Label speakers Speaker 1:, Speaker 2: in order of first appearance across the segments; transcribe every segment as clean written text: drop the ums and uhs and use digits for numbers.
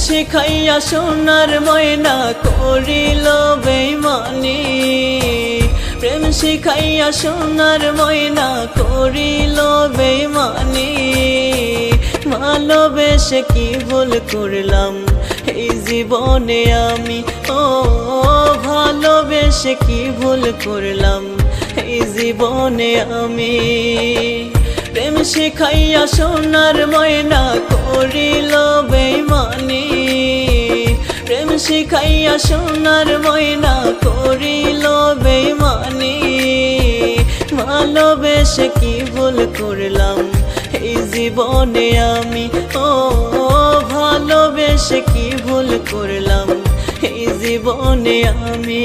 Speaker 1: শিখাইয়া সোনার ময়না করিল বেইমানি, প্রেম শিখাইয়া সোনার ময়না করিল বেইমানি। ভালোবেসে কি ভুল করলাম এই জীবনে আমি, ও ভালোবেসে কি ভুল করলাম এই জীবনে আমি। প্রেম শিখাইয়া সোনার ময়না করিল বেইমানি, প্রেম শিখাইয়া সোনার ময়না করিল বেইমানি। ভালোবেসে কি ভুল করলাম এই জীবনে আমি, ও ভালোবেসে কি ভুল করলাম এই জীবনে আমি।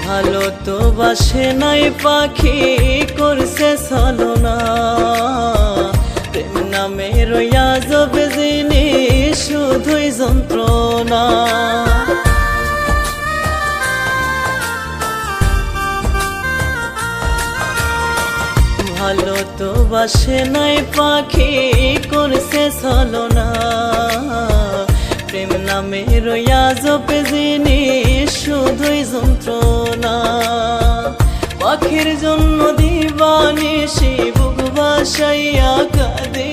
Speaker 1: ভালো তো বাসে নাই পাখি করছে ছলনা, প্রেম নামে রইয়া যাবে জিনিস শুধুই যন্ত্রণা। ভালো তো বাসে নাই পাখি করছে ছলনা, প্রেম নামে রইয়া যাবে জিনিস শুধুই যন্ত্রণা। পাখির জন্য দিবানিশি বুক ভাসাইয়া কাঁদে,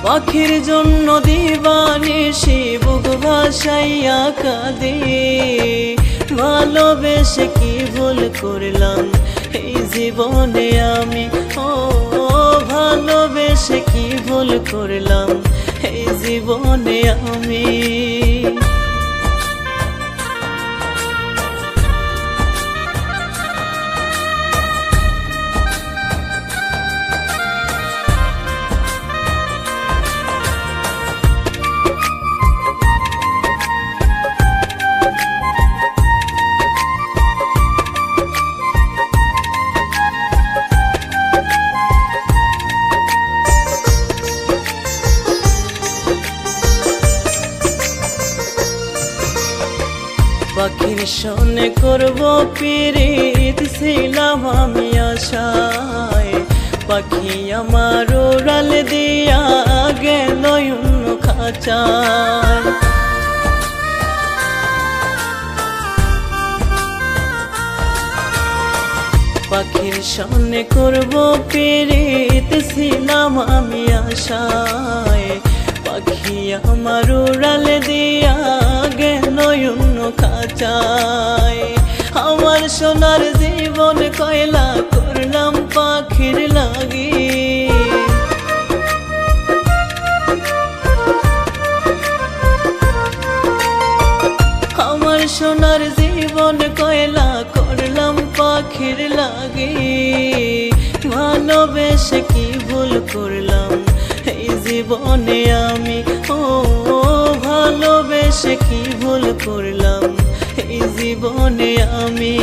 Speaker 1: পাখির জন্য দিবানিশি বুক ভাসাইয়া কাঁদে। ভালোবেসে কি ভুল করলাম এই জীবনে আমি, ও ভালোবেসে কি ভুল করলাম এই জীবনে আমি। পাখির সনে করব পিরিত ছিলাম আমি আশায়, পাখি আমার উড়াল দিয়া গেল অন্য খাঁচায়। পাখির সনে করব পিরিত ছিলাম আমি আশায়, পাখি আমার উড়াল দিয়া গেল অন্য খাঁচায়। আমার সোনার জীবন কয়লা করলাম পাখির লাগি, আমার সোনার জীবন কয়লা করলাম পাখির লাগি। ভালোবেসে কি ভুল করলাম এই জীবনে আমি, ও ভালোবেসে কি ভুল করলাম এই জীবনে আমি।